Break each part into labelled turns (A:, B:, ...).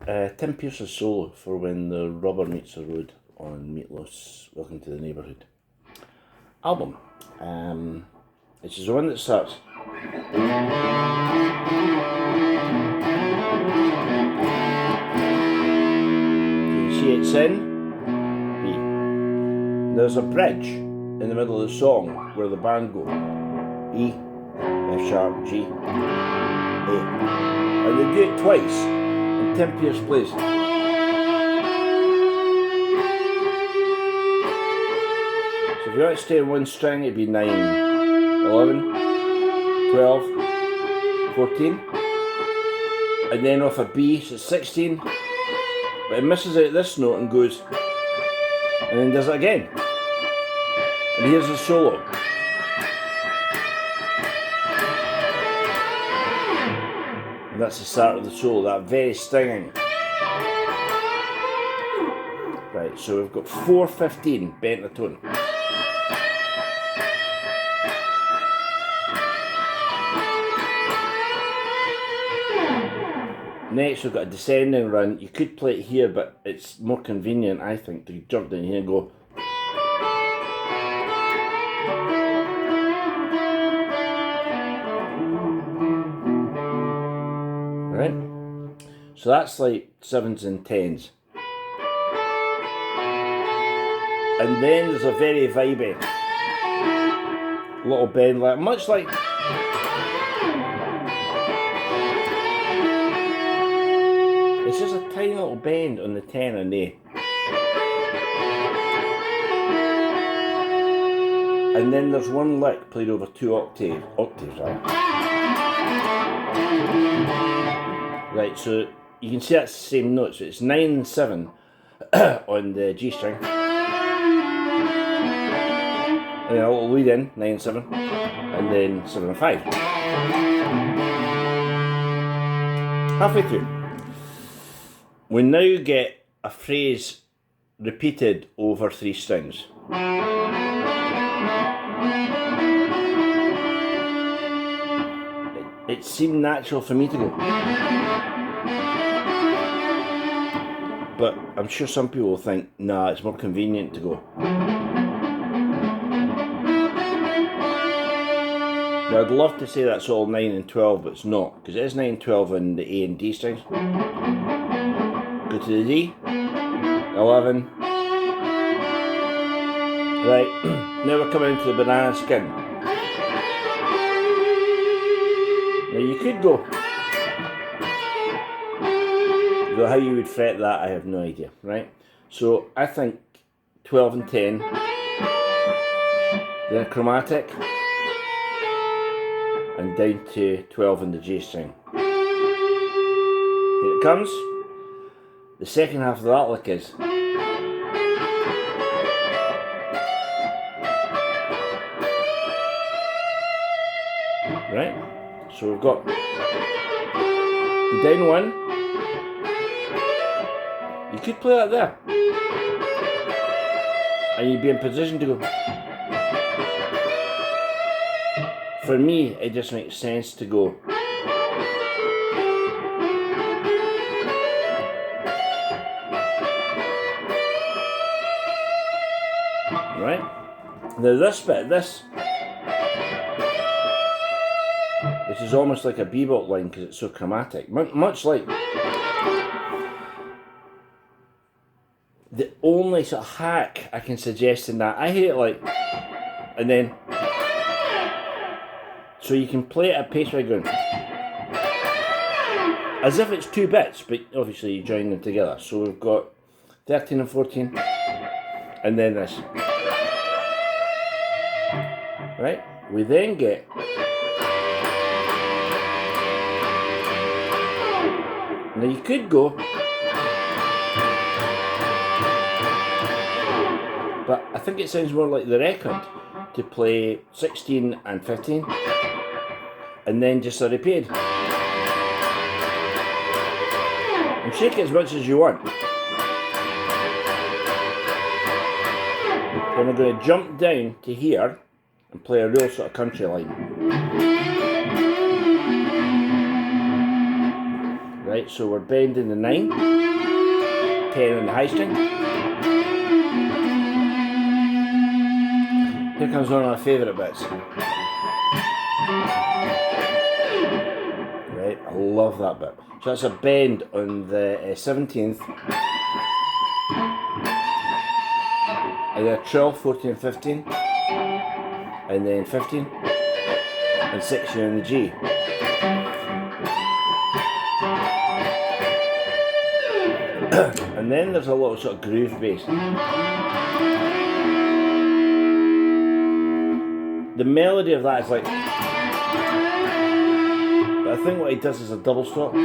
A: Tim Pearce's solo for When the Rubber Meets the Road on Meatloaf's Welcome to the Neighbourhood album. This is the one that starts. You see it's in B. There's a bridge in the middle of the song where the band go E, F sharp, G, A. And they do it twice, and Tim Pearce plays. So if you want to stay in one string, it'd be 9, 11, 12, 14. And then off a B, so it's 16. But it misses out this note and goes, and then does it again. And here's the solo. And that's the start of the solo, that very stinging. Right, so we've got 4/15 pentatone. Next we've got a descending run. You could play it here, but it's more convenient, I think, to jump down here and go. Right? So that's like 7s and 10s. And then there's a very vibey little bend, like much like it's just a tiny little bend on the 10 and A. And then there's one lick played over 2 octaves, right? Right, so you can see that's the same note, so it's 9 and 7 on the G string. And then a little lead in, 9 and 7, and then 7 and 5. Halfway through. We now get a phrase repeated over 3 strings. It seemed natural for me to go. But I'm sure some people will think, nah, it's more convenient to go. Now I'd love to say that's all 9 and 12, but it's not, because it is 9 and 12 on the A and D strings. Go to the D, 11. Right, now we're coming into the banana skin. Now you could go. Though how you would fret that, I have no idea, right? So I think 12 and 10, then a chromatic, and down to 12 on the G string. Here it comes. The second half of that lick is. Right? So we've got the down one. You could play that there. And you'd be in position to go. For me, it just makes sense to go. Right? Now this bit, this is almost like a bebop line because it's so chromatic. Much like the only sort of hack I can suggest in that, I hate it like, and then, so you can play it at pace by going, as if it's 2 bits, but obviously you join them together. So we've got 13 and 14, and then this. Right? We then get now you could go, but I think it sounds more like the record to play 16 and 15 and then just a repeat. And shake it as much as you want. Then we're going to jump down to here and play a real sort of country line. Right? Right, so we're bending the 9, 10 on the high string. Here comes one of my favourite bits. Right, I love that bit. So that's a bend on the 17th, and then a 12, 14, 15, and then 15, and 16 on the G. And then there's a little sort of groove bass. The melody of that is like, but I think what he does is a double stop. Right?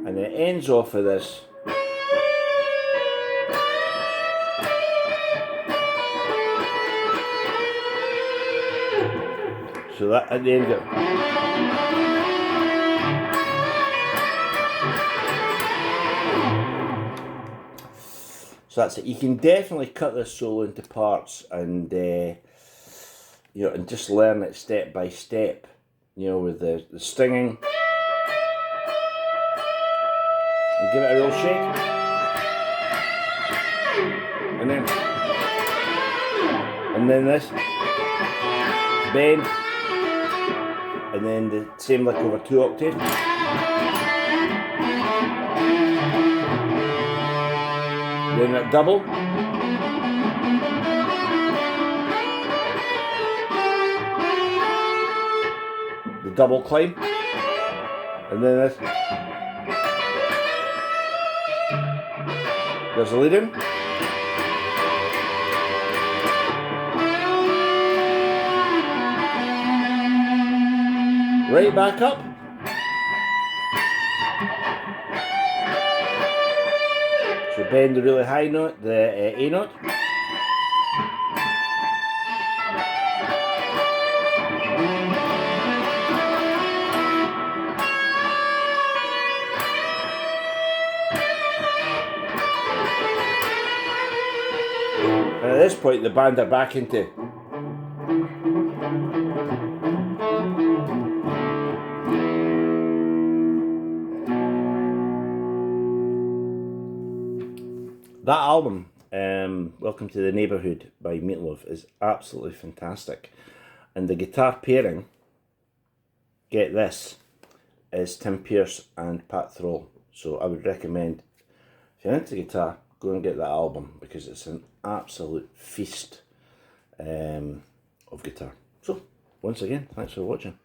A: And it ends off with this. So that at the end of it. So that's it. You can definitely cut this solo into parts and you know, and just learn it step by step. You know, with the stinging. And give it a real shake. And then this. Bend. And then the same lick over 2 octaves. Then that double. The double climb. And then this. There's a lead in. Right back up. So bend the really high note, the A note. And at this point the band are back into that album, Welcome to the Neighbourhood by Meatloaf, is absolutely fantastic. And the guitar pairing, get this, is Tim Pierce and Pat Thrall. So I would recommend, if you're into guitar, go and get that album because it's an absolute feast of guitar. So, once again, thanks for watching.